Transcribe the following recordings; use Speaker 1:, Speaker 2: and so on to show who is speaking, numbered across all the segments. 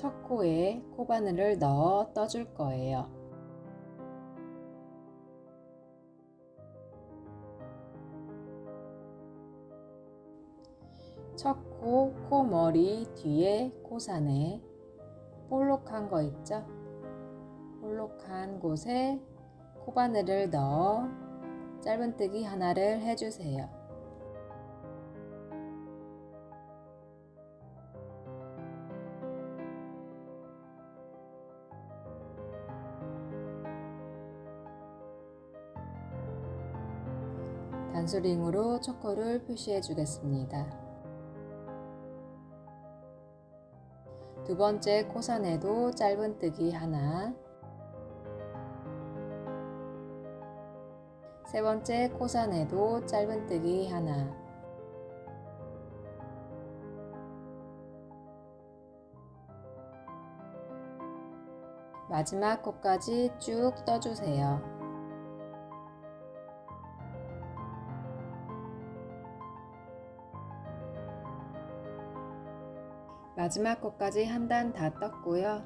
Speaker 1: 첫 코에 코바늘을 넣어 떠줄 거예요. 첫 코, 코머리 뒤에 코산에 볼록한 거 있죠? 볼록한 곳에 코바늘을 넣어 짧은뜨기 하나를 해주세요. 단수링으로 첫 코를 표시해 주겠습니다. 두 번째 코선에도 짧은뜨기 하나, 세 번째 코선에도 짧은뜨기 하나, 마지막 코까지 쭉 떠주세요. 마지막 코까지 한 단 다 떴고요.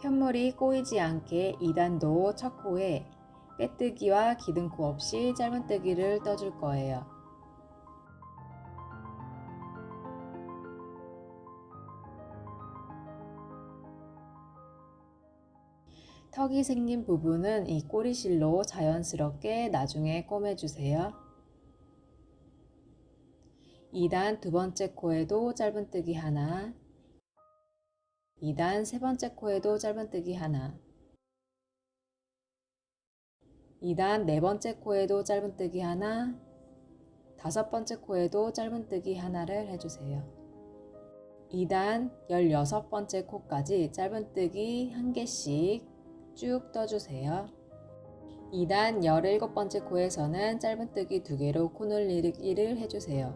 Speaker 1: 편물이 꼬이지 않게 2단도 첫 코에 빼뜨기와 기둥코 없이 짧은뜨기를 떠줄 거예요. 턱이 생긴 부분은 이 꼬리실로 자연스럽게 나중에 꼬매주세요. 2단 두 번째 코에도 짧은뜨기 하나, 2단 세 번째 코에도 짧은뜨기 하나, 2단 네 번째 코에도 짧은뜨기 하나, 다섯 번째 코에도 짧은뜨기 하나를 해주세요. 2단 16번째 코까지 짧은뜨기 한 개씩 쭉 떠주세요. 2단 17번째 코에서는 짧은뜨기 2개로 코 늘리기를 해주세요.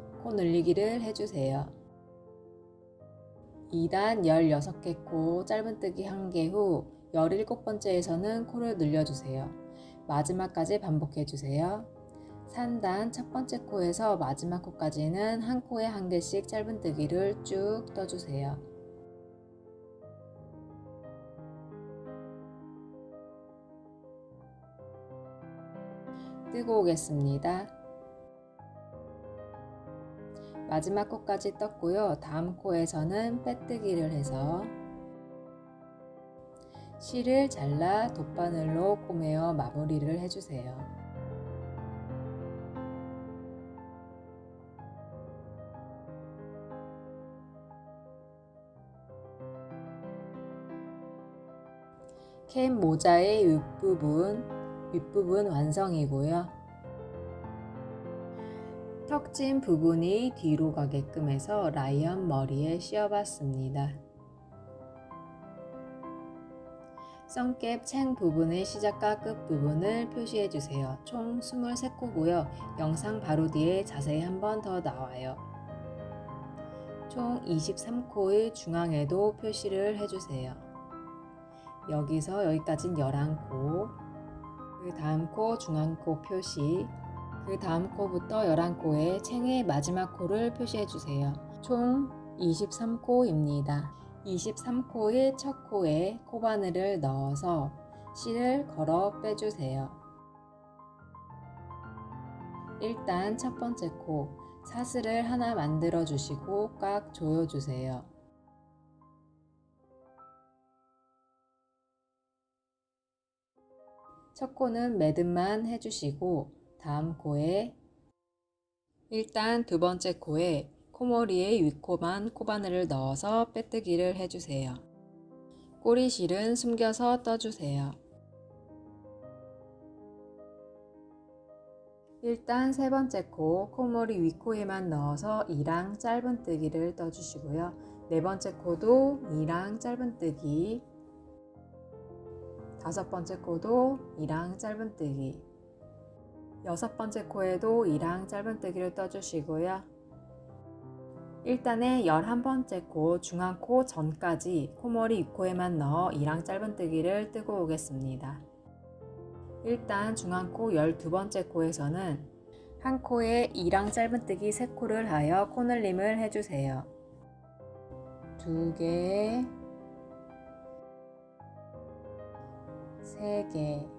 Speaker 1: 2단 16개 코 짧은뜨기 1개 후 17번째에서는 코를 늘려주세요. 마지막까지 반복해주세요. 3단 첫 번째 코에서 마지막 코까지는 한 코에 한 개씩 짧은뜨기를 쭉 떠주세요. 뜨고 오겠습니다. 마지막 코까지 떴고요. 다음 코에서는 빼뜨기를 해서 실을 잘라 돗바늘로 꼬매어 마무리를 해주세요. 캡 모자의 윗부분 완성이고요. 턱진 부분이 뒤로 가게끔 해서 라이언 머리에 씌워봤습니다. 썬캡 챙 부분의 시작과 끝 부분을 표시해주세요. 총 23코고요. 영상 바로 뒤에 자세히 한 번 더 나와요. 총 23코의 중앙에도 표시를 해주세요. 여기서 여기까지는 11코, 그 다음 코 중앙코 표시, 그 다음 코부터 11코에 챙의 마지막 코를 표시해주세요. 총 23코입니다. 23코의 첫 코에 코바늘을 넣어서 실을 걸어 빼주세요. 일단 첫 번째 코, 사슬을 하나 만들어 주시고 꽉 조여 주세요. 첫 코는 매듭만 해주시고 다음 코에 일단 두 번째 코에 코머리의 윗코만 코바늘을 넣어서 빼뜨기를 해주세요. 꼬리실은 숨겨서 떠주세요. 일단 세 번째 코 코머리 윗코에만 넣어서 2랑 짧은뜨기를 떠주시고요. 네 번째 코도 2랑 짧은뜨기, 다섯 번째 코도 2랑 짧은뜨기, 여섯 번째 코에도 2랑 짧은뜨기를 떠주시고요. 1단의 11번째 코 중앙코 전까지 코머리 윗코에만 넣어 2랑 짧은뜨기를 뜨고 오겠습니다. 일단 중앙코 12번째 코에서는 한 코에 2랑 짧은뜨기 3코를 하여 코늘림을 해주세요. 2개, 3개.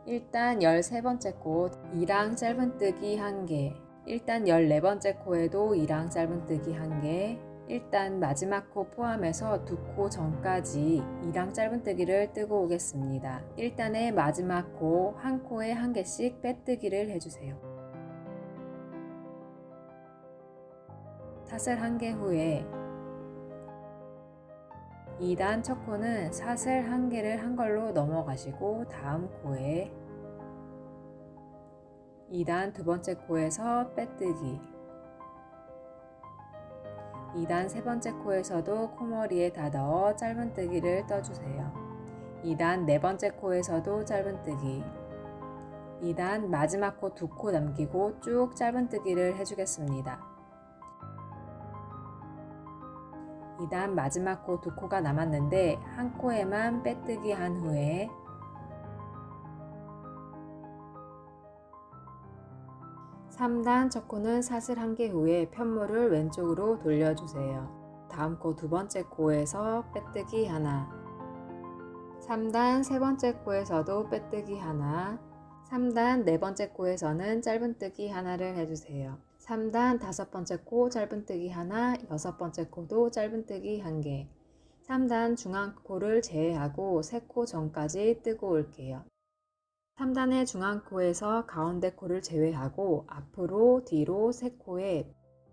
Speaker 1: 일단 13번째 코 2랑 짧은뜨기 1개. 일단 14번째 코에도 2랑 짧은뜨기 1개. 일단 마지막 코 포함해서 2코 전까지 2랑 짧은뜨기를 뜨고 오겠습니다. 일단의 마지막 코 한 코에 1개씩 빼뜨기를 해주세요. 사슬 1개 후에 2단 첫 코는 사슬 1개를 한 걸로 넘어가시고 다음 코에 2단 두 번째 코에서 빼뜨기, 2단 세 번째 코에서도 코머리에 다 넣어 짧은뜨기를 떠주세요. 2단 네 번째 코에서도 짧은뜨기, 2단 마지막 코 2코 남기고 쭉 짧은뜨기를 해주겠습니다. 2단 마지막 코 2코가 남았는데 한 코에만 빼뜨기 한 후에 3단 첫 코는 사슬 1개 후에 편물을 왼쪽으로 돌려주세요. 다음 코 두 번째 코에서 빼뜨기 하나, 3단 세 번째 코에서도 빼뜨기 하나, 3단 네 번째 코에서는 짧은뜨기 하나를 해주세요. 3단 다섯 번째 코 짧은뜨기 하나, 여섯 번째 코도 짧은뜨기 1개, 3단 중앙 코를 제외하고 3코 전까지 뜨고 올게요. 3단의 중앙 코에서 가운데 코를 제외하고 앞으로 뒤로 3코에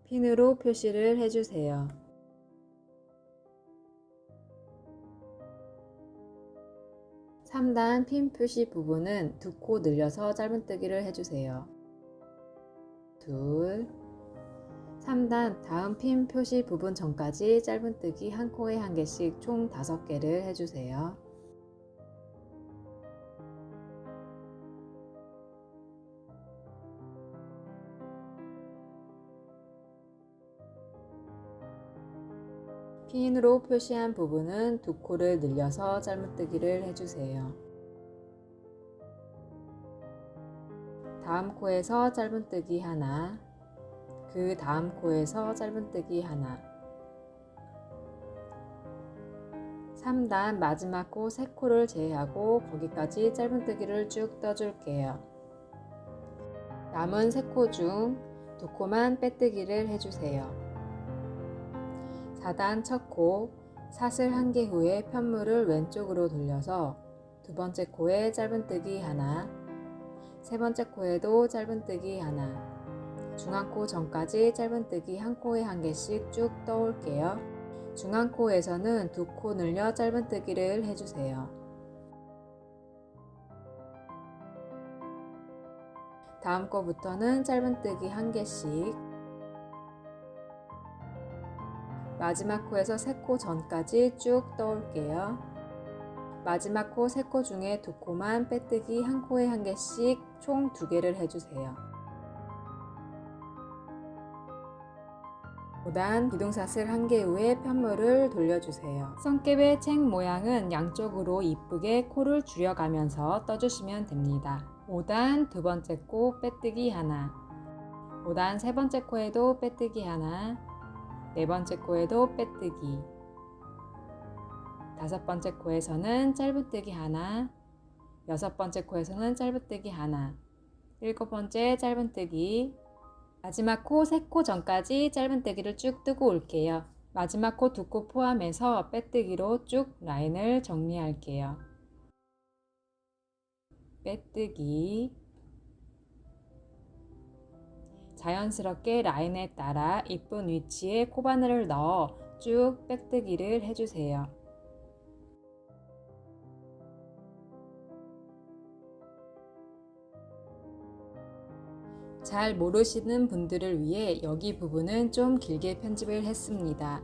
Speaker 1: 핀으로 표시를 해주세요. (3단) 핀 표시 부분은 2코 늘려서 짧은뜨기를 해주세요. 둘, 3단 다음 핀 표시 부분 전까지 짧은뜨기 한 코에 1개씩 총 5개를 해주세요. 핀으로 표시한 부분은 2코를 늘려서 짧은뜨기를 해주세요. 다음 코에서 짧은뜨기 하나, 그 다음 코에서 짧은뜨기 하나, 3단 마지막 코 3코를 제외하고 거기까지 짧은뜨기를 쭉 떠줄게요. 남은 3코 중 2코만 빼뜨기를 해주세요. 4단 첫 코 사슬 1개 후에 편물을 왼쪽으로 돌려서 두 번째 코에 짧은뜨기 하나, 세 번째 코에도 짧은뜨기 하나, 중앙코 전까지 짧은뜨기 한 코에 1개씩 쭉 떠올게요. 중앙코에서는 2코 늘려 짧은뜨기를 해주세요. 다음 코부터는 짧은뜨기 1개씩, 마지막 코에서 3코 전까지 쭉 떠올게요. 마지막 코 3코 중에 2코만 빼뜨기 한 코에 1개씩 총 2개를 해주세요. 5단 기둥사슬 1개 후에 편물을 돌려주세요. 성깨배 책 모양은 양쪽으로 이쁘게 코를 줄여가면서 떠주시면 됩니다. 5단 두 번째 코 빼뜨기 하나, 5단 세 번째 코에도 빼뜨기 하나, 네 번째 코에도 빼뜨기, 다섯 번째 코에서는 짧은뜨기 하나, 여섯 번째 코에서는 짧은뜨기 하나, 일곱 번째 짧은뜨기, 마지막 코 3코 전까지 짧은뜨기를 쭉 뜨고 올게요. 마지막 코 2코 포함해서 빼뜨기로 쭉 라인을 정리할게요. 빼뜨기, 자연스럽게 라인에 따라 이쁜 위치에 코바늘을 넣어 쭉 빼뜨기를 해주세요. 잘 모르시는 분들을 위해 여기 부분은 좀 길게 편집을 했습니다.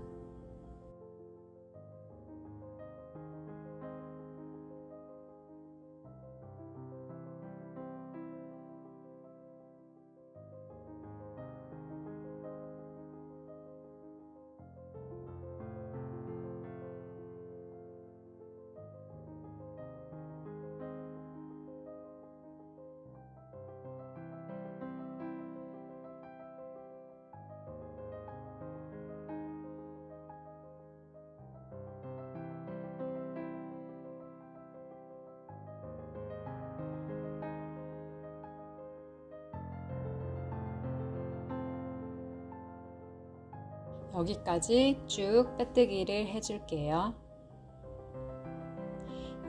Speaker 1: 여기까지 쭉 빼뜨기를 해줄게요.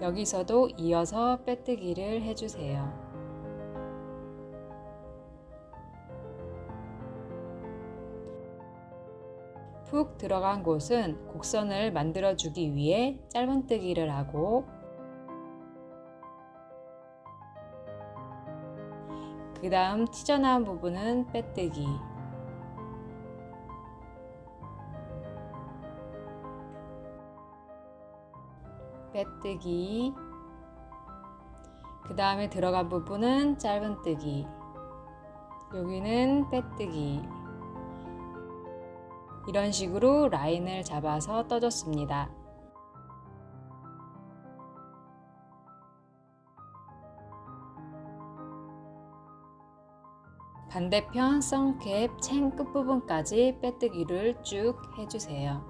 Speaker 1: 여기서도 이어서 빼뜨기를 해주세요. 푹 들어간 곳은 곡선을 만들어주기 위해 짧은뜨기를 하고, 그 다음 튀어나온 부분은 빼뜨기, 빼뜨기, 그 다음에 들어간 부분은 짧은뜨기, 여기는 빼뜨기. 이런 식으로 라인을 잡아서 떠줬습니다. 반대편 선캡 챙 끝부분까지 빼뜨기를 쭉 해주세요.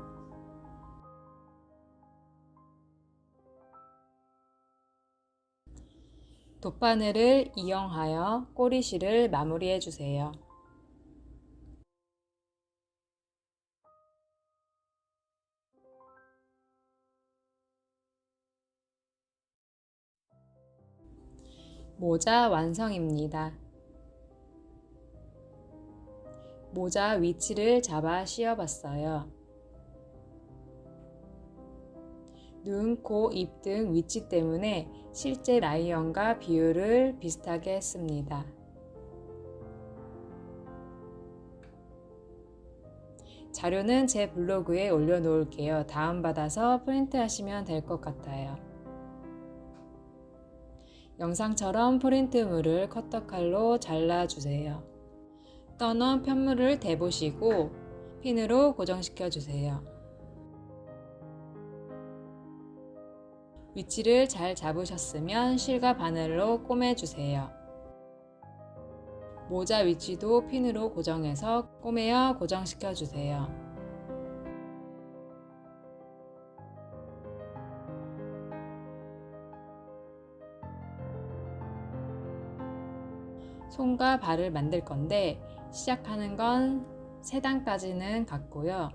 Speaker 1: 돗바늘을 이용하여 꼬리실을 마무리해 주세요. 모자 완성입니다. 모자 위치를 잡아 씌워봤어요. 눈, 코, 입 등 위치 때문에 실제 라이언과 비율을 비슷하게 했습니다. 자료는 제 블로그에 올려놓을게요. 다운받아서 프린트하시면 될 것 같아요. 영상처럼 프린트물을 커터칼로 잘라주세요. 떠넣은 편물을 대보시고 핀으로 고정시켜 주세요. 위치를 잘 잡으셨으면 실과 바늘로 꼬매주세요. 모자 위치도 핀으로 고정해서 꼬매어 고정시켜 주세요. 손과 발을 만들 건데 시작하는 건 3단까지는 같고요.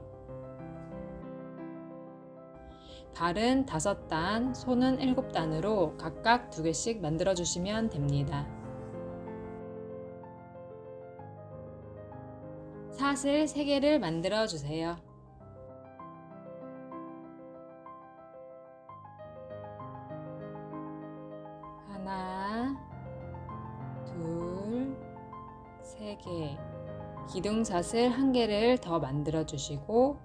Speaker 1: 발은 5단, 손은 7단으로 각각 2개씩 만들어 주시면 됩니다. 사슬 3개를 만들어 주세요. 하나, 둘, 3개. 기둥사슬 1개를 더 만들어 주시고,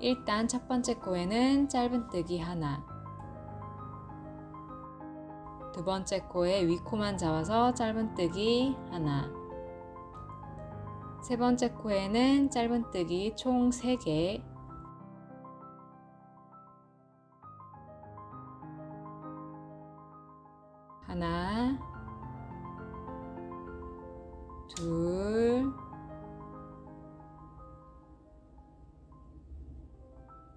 Speaker 1: 일단 첫 번째 코에는 짧은뜨기 하나, 두 번째 코에 윗코만 잡아서 짧은뜨기 하나, 세 번째 코에는 짧은뜨기 총 3개, 하나, 둘,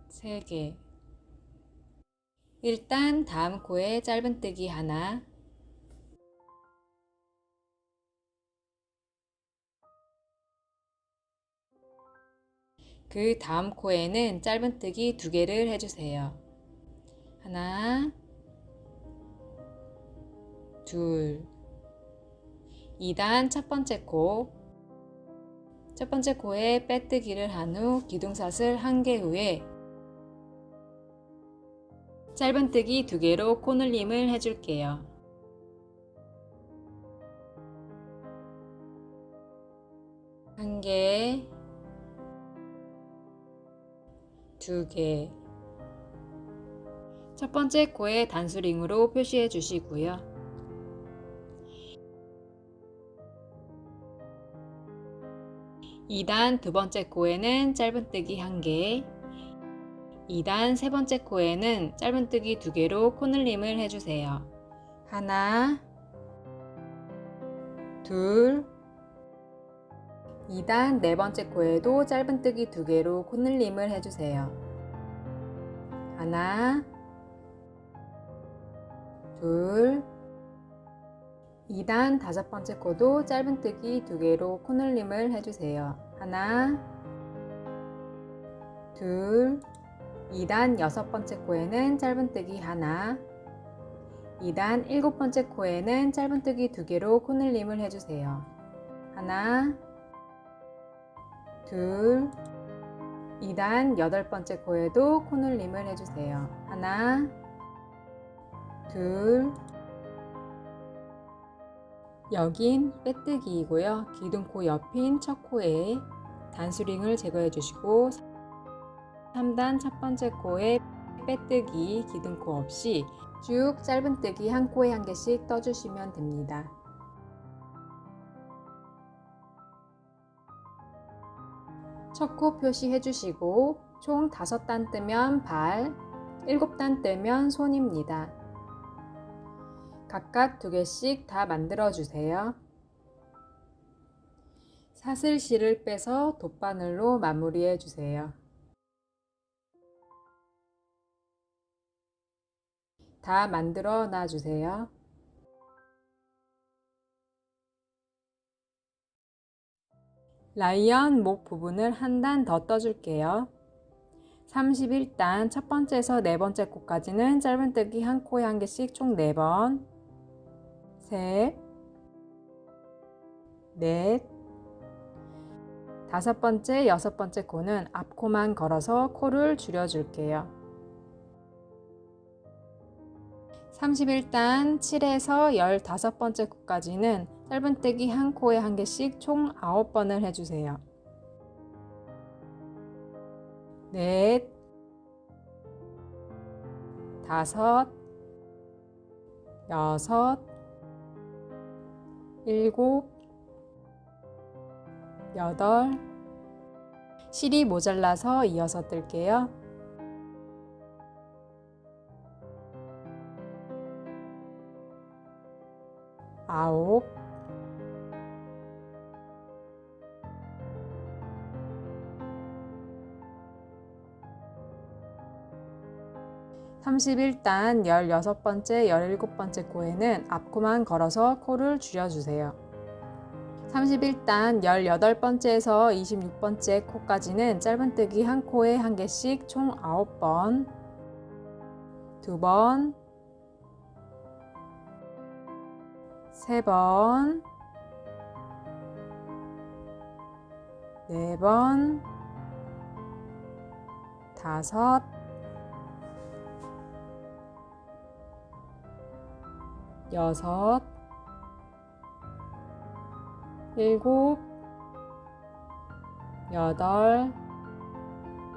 Speaker 1: 3개. 일단 다음 코에 짧은뜨기 하나, 그 다음 코에는 짧은뜨기 2개를 해주세요. 하나, 둘. 2단 첫 번째 코, 첫 번째 코에 빼뜨기를 한 후 기둥사슬 1개 후에 짧은뜨기 2개로 코늘림을 해줄게요. 한 개, 2개. 첫 번째 코에 단수링으로 표시해 주시고요. (2단) 두 번째 코에는 짧은뜨기 1개, 2단 세 번째 코에는 짧은뜨기 2개로 코늘림을 해주세요. 하나, 둘, 2단 네 번째 코에도 짧은뜨기 2개로 코늘림을 해주세요. 하나, 둘, 2단 다섯 번째 코도 짧은뜨기 2개로 코늘림을 해주세요. 하나, 둘, 2단 6번째 코에는 짧은뜨기 하나, 2단 7번째 코에는 짧은뜨기 2개로 코늘림을 해주세요. 하나, 둘, 2단 8번째 코에도 코늘림을 해주세요. 하나, 둘, 여긴 빼뜨기이고요. 기둥코 옆인 첫 코에 단수링을 제거해 주시고 3단 첫 번째 코에 빼뜨기 기둥코 없이 쭉 짧은뜨기 한 코에 한 개씩 떠주시면 됩니다. 첫 코 표시해 주시고 총 5단 뜨면 발, 7단 뜨면 손입니다. 각각 2개씩 다 만들어 주세요. 사슬실을 빼서 돗바늘로 마무리해 주세요. 다 만들어 놔주세요. 라이언 목 부분을 한 단 더 떠줄게요. 31단 첫 번째에서 네 번째 코까지는 짧은뜨기 한 코에 한 개씩 총 4번, 셋, 넷, 5번째, 6번째 코는 앞코만 걸어서 코를 줄여줄게요. 31단 7에서 15번째 코까지는 짧은뜨기 한 코에 한 개씩 총 9번을 해주세요. 넷, 5, 6, 7, 8, 실이 모자라서 이어서 뜰게요. 9, 31단 16번째, 17번째 코에는 앞코만 걸어서 코를 줄여주세요. 31단 18번째에서 26번째 코까지는 짧은뜨기 한 코에 한 개씩 총 9번, 2번, 3번, 4번, 5, 6, 7, 8,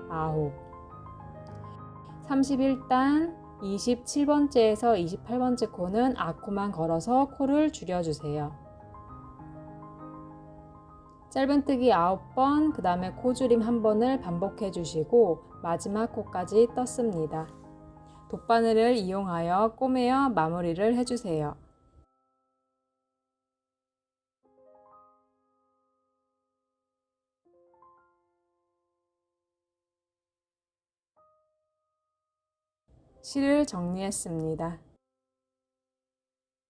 Speaker 1: 9. 31단 27번째에서 28번째 코는 앞코만 걸어서 코를 줄여주세요. 짧은뜨기 9번, 그 다음에 코줄임 1번을 반복해 주시고 마지막 코까지 떴습니다. 돗바늘을 이용하여 꼬매어 마무리를 해주세요. 실을 정리했습니다.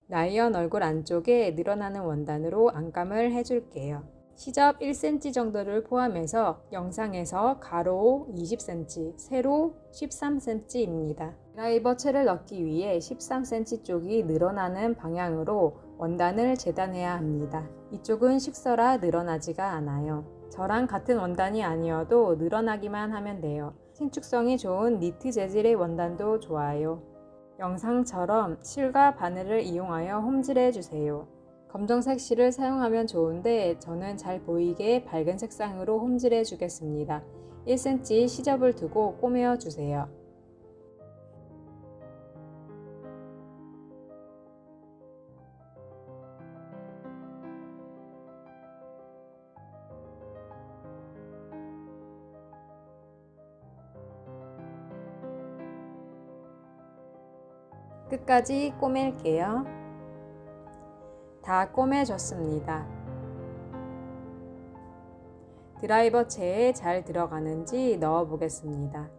Speaker 1: 라이언 얼굴 안쪽에 늘어나는 원단으로 안감을 해줄게요. 시접 1cm 정도를 포함해서 영상에서 가로 20cm, 세로 13cm입니다. 드라이버 채를 넣기 위해 13cm 쪽이 늘어나는 방향으로 원단을 재단해야 합니다. 이쪽은 식서라 늘어나지가 않아요. 저랑 같은 원단이 아니어도 늘어나기만 하면 돼요. 신축성이 좋은 니트 재질의 원단도 좋아요. 영상처럼 실과 바늘을 이용하여 홈질해 주세요. 검정색 실을 사용하면 좋은데 저는 잘 보이게 밝은 색상으로 홈질해 주겠습니다. 1cm 시접을 두고 꼬매어 주세요. 끝까지 꼬맬게요. 다 꼬매졌습니다. 드라이버 채에 잘 들어가는지 넣어 보겠습니다.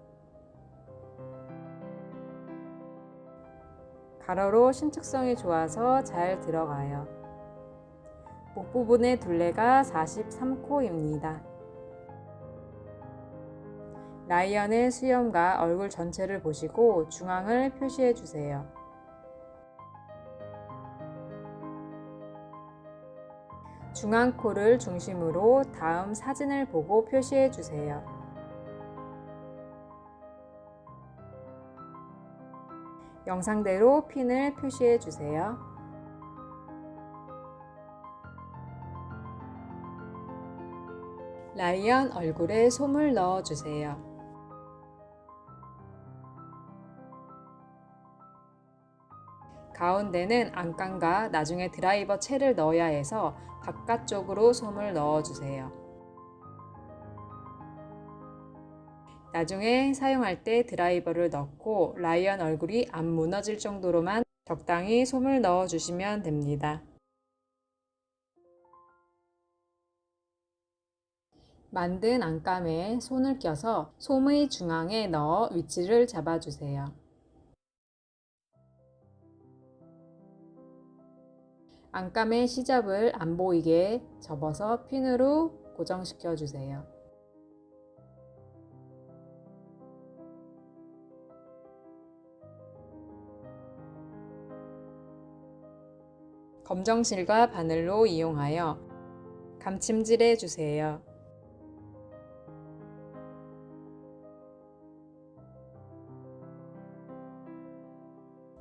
Speaker 1: 가로로 신축성이 좋아서 잘 들어가요. 목 부분의 둘레가 43코입니다. 라이언의 수염과 얼굴 전체를 보시고 중앙을 표시해 주세요. 중앙 코를 중심으로 다음 사진을 보고 표시해 주세요. 영상대로 핀을 표시해 주세요. 라이언 얼굴에 솜을 넣어 주세요. 가운데는 안감과 나중에 드라이버 채를 넣어야 해서 바깥쪽으로 솜을 넣어 주세요. 나중에 사용할 때 드라이버를 넣고 라이언 얼굴이 안 무너질 정도로만 적당히 솜을 넣어 주시면 됩니다. 만든 안감에 손을 껴서 솜의 중앙에 넣어 위치를 잡아주세요. 안감의 시접을 안 보이게 접어서 핀으로 고정시켜 주세요. 검정실과 바늘로 이용하여 감침질해 주세요.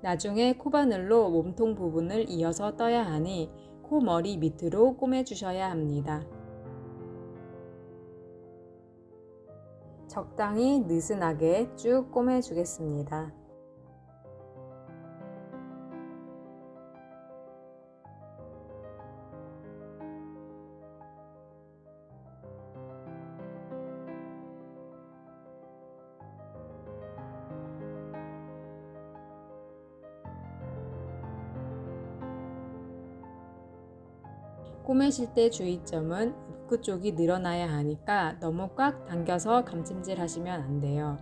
Speaker 1: 나중에 코바늘로 몸통 부분을 이어서 떠야 하니 코머리 밑으로 꼬매 주셔야 합니다. 적당히 느슨하게 쭉 꼬매 주겠습니다. 꼬매실 때 주의점은 입구 쪽이 늘어나야 하니까 너무 꽉 당겨서 감침질 하시면 안 돼요.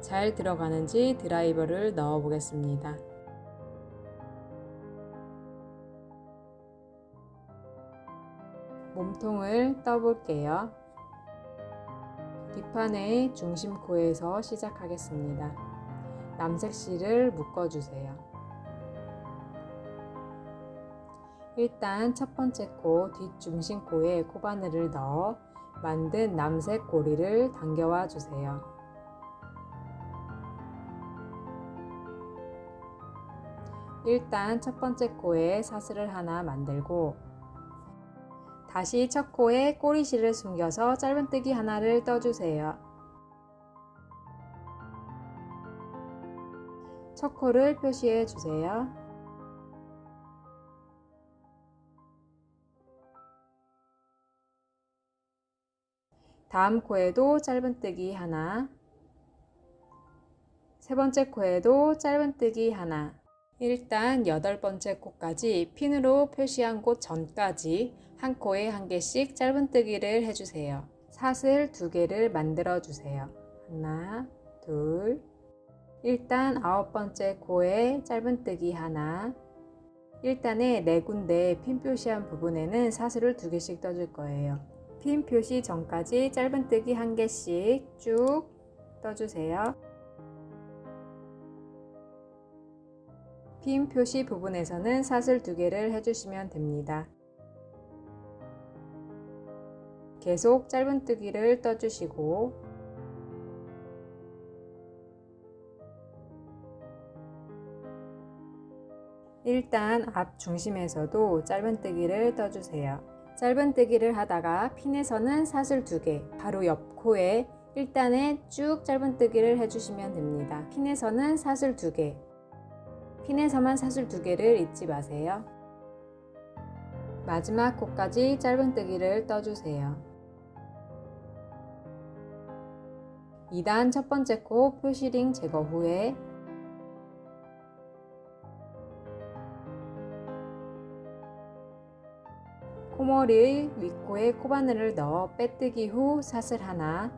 Speaker 1: 잘 들어가는지 드라이버를 넣어 보겠습니다. 몸통을 떠볼게요. 뒷판의 중심코에서 시작하겠습니다. 남색 실을 묶어주세요. 일단 첫 번째 코 뒷중심코에 코바늘을 넣어 만든 남색 고리를 당겨와 주세요. 일단 첫 번째 코에 사슬을 하나 만들고 다시 첫 코에 꼬리실을 숨겨서 짧은뜨기 하나를 떠주세요. 첫 코를 표시해 주세요. 다음 코에도 짧은뜨기 하나, 세 번째 코에도 짧은뜨기 하나. 일단 8번째 코까지 핀으로 표시한 곳 전까지 한 코에 한 개씩 짧은뜨기를 해주세요. 사슬 2개를 만들어 주세요. 하나, 둘. 일단 9번째 코에 짧은뜨기 하나. 일단에 4군데 핀 표시한 부분에는 사슬을 2개씩 떠줄 거예요. 핀 표시 전까지 짧은뜨기 한 개씩 쭉 떠주세요. 핀 표시 부분에서는 사슬 2개를 해주시면 됩니다. 계속 짧은뜨기를 떠주시고 일단 앞 중심에서도 짧은뜨기를 떠주세요. 짧은뜨기를 하다가 핀에서는 사슬 2개, 바로 옆 코에 일단에 쭉 짧은뜨기를 해주시면 됩니다. 핀에서는 사슬 2개, 핀에서만 사슬 2개를 잊지 마세요. 마지막 코까지 짧은뜨기를 떠주세요. 2단 첫 번째 코 표시링 제거 후에 코머리의 윗코에 코바늘을 넣어 빼뜨기 후 사슬 하나,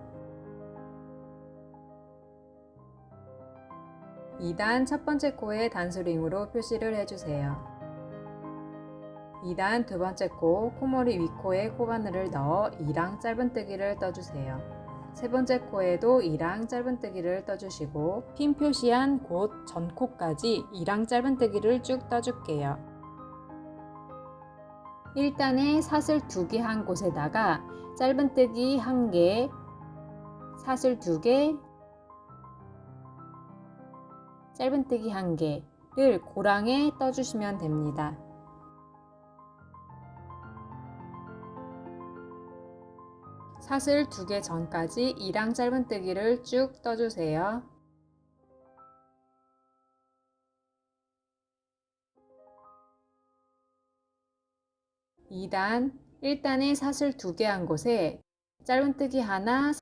Speaker 1: 2단 첫 번째 코에 단수링으로 표시를 해주세요. 2단 두 번째 코, 코머리 윗코에 코바늘을 넣어 2랑 짧은뜨기를 떠주세요. 세 번째 코에도 2랑 짧은뜨기를 떠주시고 핀 표시한 곳 전코까지 2랑 짧은뜨기를 쭉 떠줄게요. 1단에 사슬 2개 한 곳에다가 짧은뜨기 1개, 사슬 2개, 짧은뜨기 1개를 고랑에 떠주시면 됩니다. 사슬 2개 전까지 2랑 짧은뜨기를 쭉 떠주세요. (2단) 1단에 사슬 2개 한 곳에 짧은뜨기 하나,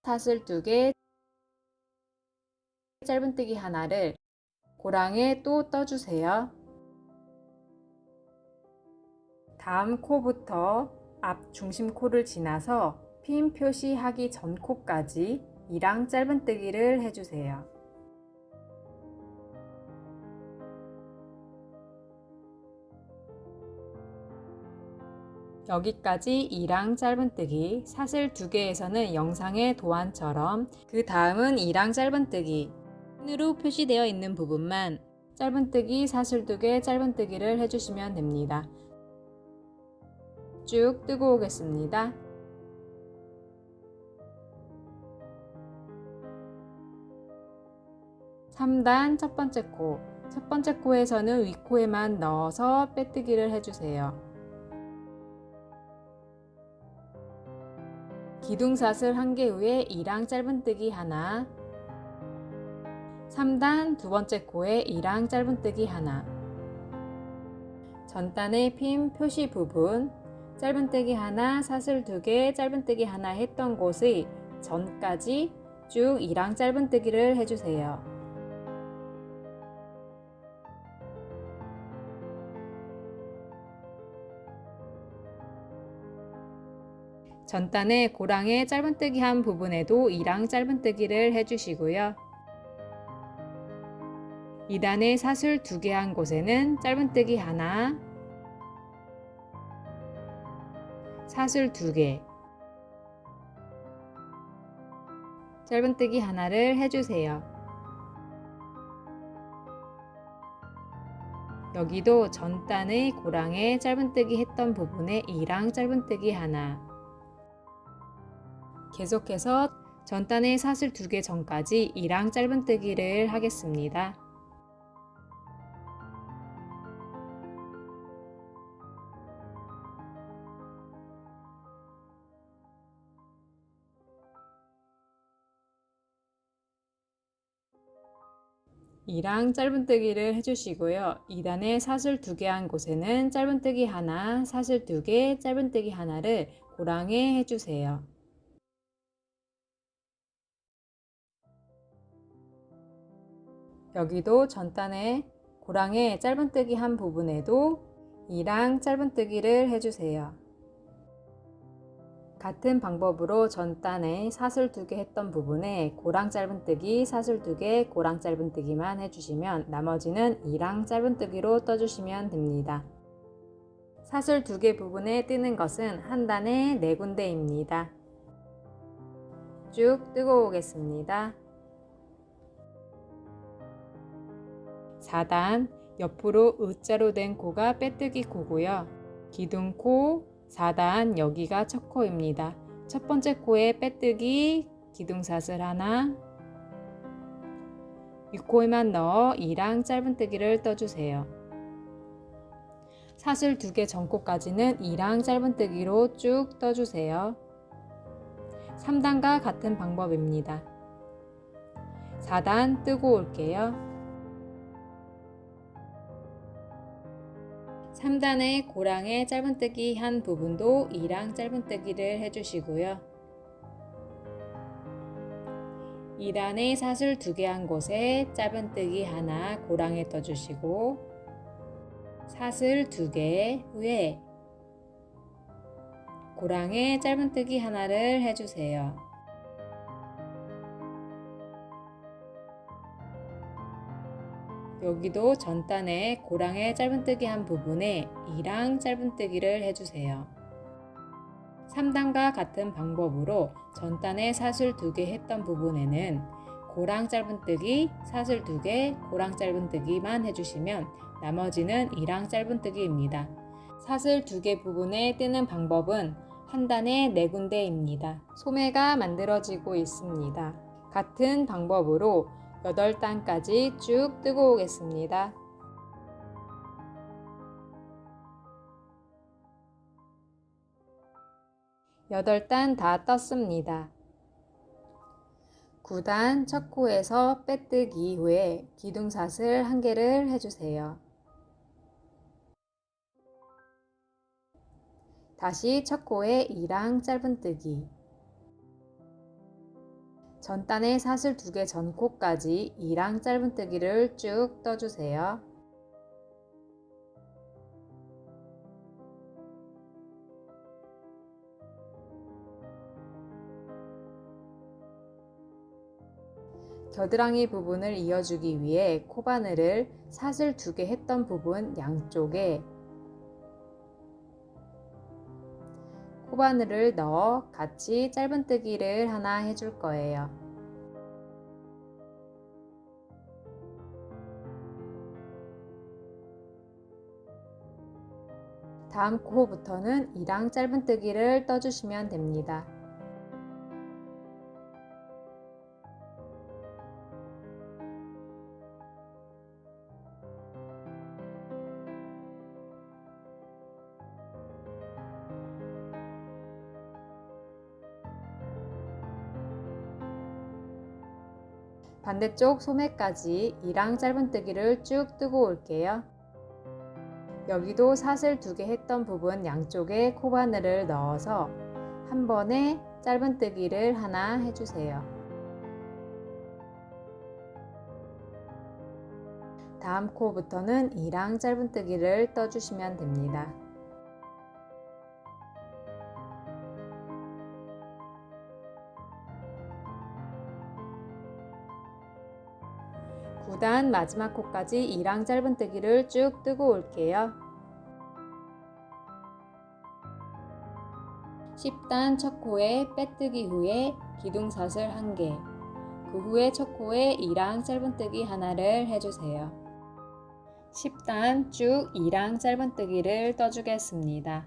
Speaker 1: 사슬 2개, 짧은뜨기 하나를 고랑에 또 떠주세요. 다음 코부터 앞 중심 코를 지나서 핀 표시하기 전 코까지 2랑 짧은뜨기를 해주세요. 여기까지 2랑 짧은뜨기, 사슬 2개에서는 영상의 도안처럼 그 다음은 2랑 짧은뜨기, 핀으로 표시되어 있는 부분만 짧은뜨기, 사슬 2개, 짧은뜨기를 해주시면 됩니다. 쭉 뜨고 오겠습니다. (3단) 첫 번째 코, 첫 번째 코에서는 윗코에만 넣어서 빼뜨기를 해주세요. 기둥사슬 1개 후에 2랑 짧은뜨기 하나, 3단 두 번째 코에 2랑 짧은뜨기 하나, 전단의 핀 표시 부분 짧은뜨기 하나, 사슬 2개, 짧은뜨기 하나 했던 곳의 전까지 쭉 2랑 짧은뜨기를 해주세요. 전단의 고랑에 짧은뜨기 한 부분에도 2랑 짧은뜨기를 해주시고요. 2단에 사슬 2개 한 곳에는 짧은뜨기 하나, 사슬 2개, 짧은뜨기 하나를 해주세요. 여기도 전단의 고랑에 짧은뜨기 했던 부분에 2랑 짧은뜨기 하나, 계속해서 전단의 사슬 2개 전까지 2랑 짧은뜨기를 하겠습니다. (2랑) 짧은뜨기를 해주시고요. 2단에 사슬 2개 한 곳에는 짧은뜨기 하나, 사슬 2개, 짧은뜨기 하나를 고랑에 해주세요. 여기도 전단에 고랑에 짧은뜨기 한 부분에도 2랑 짧은뜨기를 해주세요. 같은 방법으로 전단에 사슬 2개 했던 부분에 고랑 짧은뜨기, 사슬 2개, 고랑 짧은뜨기만 해주시면 나머지는 2랑 짧은뜨기로 떠주시면 됩니다. 사슬 2개 부분에 뜨는 것은 한 단에 4군데입니다. 쭉 뜨고 오겠습니다. 4단 옆으로 U자로 된 코가 빼뜨기 코고요. 기둥코 4단 여기가 첫 코입니다. 첫 번째 코에 빼뜨기, 기둥사슬 하나, 윗코에만 넣어 2랑 짧은뜨기를 떠주세요. 사슬 2개 전코까지는 2랑 짧은뜨기로 쭉 떠주세요. 3단과 같은 방법입니다. 4단 뜨고 올게요. 3단의 고랑에 짧은뜨기 한 부분도 2랑 짧은뜨기를 해주시고요. 2단의 사슬 2개 한 곳에 짧은뜨기 하나 고랑에 떠주시고 사슬 2개 후에 고랑에 짧은뜨기 하나를 해주세요. 여기도 전단에 고랑의 짧은뜨기 한 부분에 2랑 짧은뜨기를 해주세요. 3단과 같은 방법으로 전단에 사슬 2개 했던 부분에는 고랑 짧은뜨기, 사슬 2개, 고랑 짧은뜨기만 해주시면 나머지는 2랑 짧은뜨기입니다. 사슬 2개 부분에 뜨는 방법은 한 단에 4군데입니다. 소매가 만들어지고 있습니다. 같은 방법으로 8단까지 쭉 뜨고 오겠습니다. 8단 다 떴습니다. 9단 첫 코에서 빼뜨기 이후에 기둥사슬 1개를 해주세요. 다시 첫 코에 2랑 짧은뜨기, 전단에 사슬 2개 전코까지 2랑 짧은뜨기를 쭉 떠주세요. 겨드랑이 부분을 이어주기 위해 코바늘을 사슬 2개 했던 부분 양쪽에 코바늘을 넣어 같이 짧은뜨기를 하나 해줄 거예요. 다음 코부터는 2랑 짧은뜨기를 떠주시면 됩니다. 반대쪽 소매까지 2랑 짧은뜨기를 쭉 뜨고 올게요. 여기도 사슬 2개 했던 부분 양쪽에 코바늘을 넣어서 한 번에 짧은뜨기를 하나 해주세요. 다음 코부터는 2랑 짧은뜨기를 떠주시면 됩니다. (9단) 마지막 코까지 2랑 짧은뜨기를 쭉 뜨고 올게요. 10단 첫 코에 빼뜨기 후에 기둥사슬 1개, 그 후에 첫 코에 2랑 짧은뜨기 하나를 해주세요. 10단 쭉 2랑 짧은뜨기를 떠주겠습니다.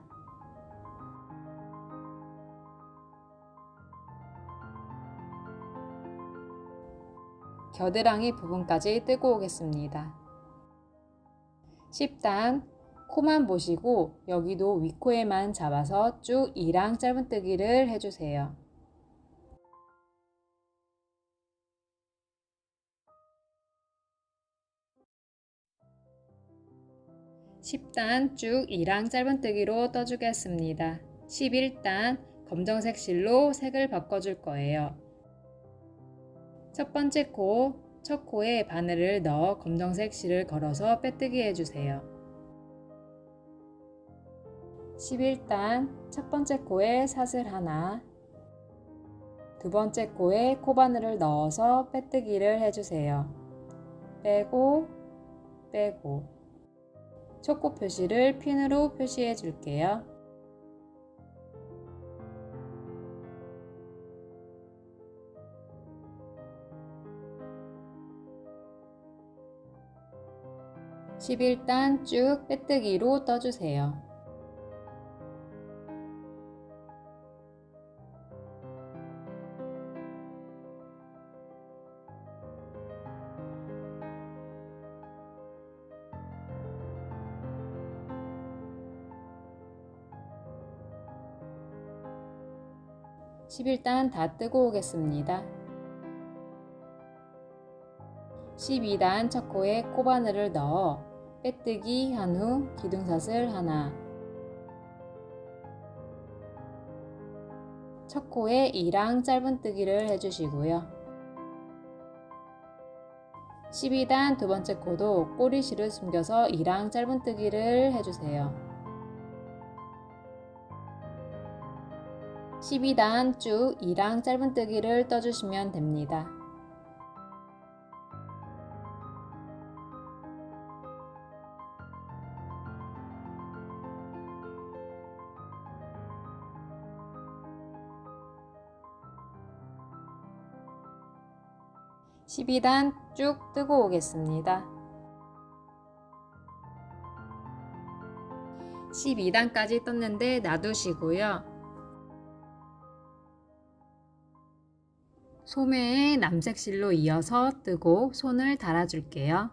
Speaker 1: 겨드랑이 부분까지 뜨고 오겠습니다. 10단 코만 보시고 여기도 윗코에만 잡아서 쭉 2랑 짧은뜨기를 해주세요. 10단 쭉 2랑 짧은뜨기로 떠주겠습니다. 11단 검정색 실로 색을 바꿔줄 거예요. 첫 번째 코, 첫 코에 바늘을 넣어 검정색 실을 걸어서 빼뜨기 해주세요. 11단 첫 번째 코에 사슬 하나, 두 번째 코에 코바늘을 넣어서 빼뜨기를 해주세요. 빼고 빼고 첫 코 표시를 핀으로 표시해 줄게요. (11단) 쭉 빼뜨기로 떠주세요. (11단) 다 뜨고 오겠습니다. 12단 첫 코에 코바늘을 넣어 빼뜨기 한 후 기둥사슬 하나, 첫 코에 2랑 짧은뜨기를 해주시고요. 12단 두 번째 코도 꼬리실을 숨겨서 2랑 짧은뜨기를 해주세요. 12단 쭉 2랑 짧은뜨기를 떠주시면 됩니다. 12단 쭉 뜨고 오겠습니다. 12단까지 떴는데 놔두시고요. 소매에 남색 실로 이어서 뜨고 손을 달아줄게요.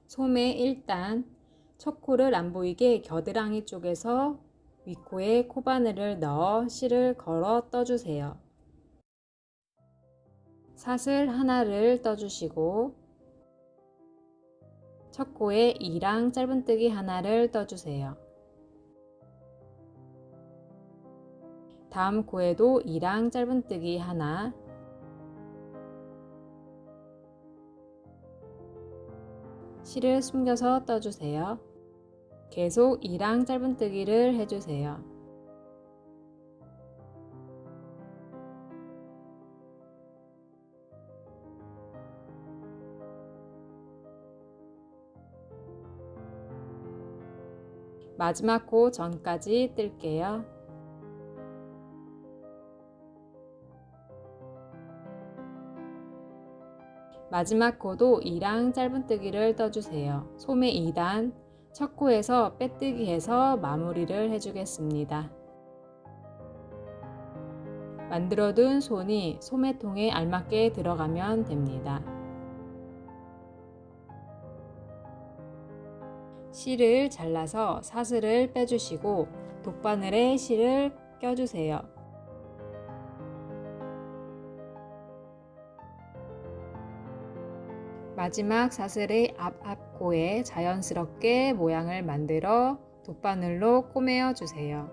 Speaker 1: 소매 1단, 첫 코를 안 보이게 겨드랑이 쪽에서 윗코에 코바늘을 넣어 실을 걸어 떠주세요. 사슬 하나를 떠주시고 첫 코에 2랑 짧은뜨기 하나를 떠주세요. 다음 코에도 2랑 짧은뜨기 하나, 실을 숨겨서 떠주세요. 계속 2랑 짧은뜨기를 해주세요. 마지막 코 전까지 뜰게요. 마지막 코도 2랑 짧은뜨기를 떠주세요. 소매 2단, 첫 코에서 빼뜨기 해서 마무리를 해주겠습니다. 만들어둔 손이 소매통에 알맞게 들어가면 됩니다. 실을 잘라서 사슬을 빼주시고 독바늘에 실을 껴주세요. 마지막 사슬의 앞코에 자연스럽게 모양을 만들어 독바늘로 꼬매어 주세요.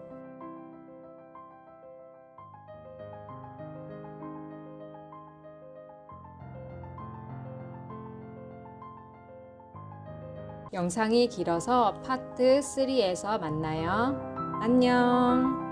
Speaker 1: 영상이 길어서 파트 3에서 만나요. 안녕.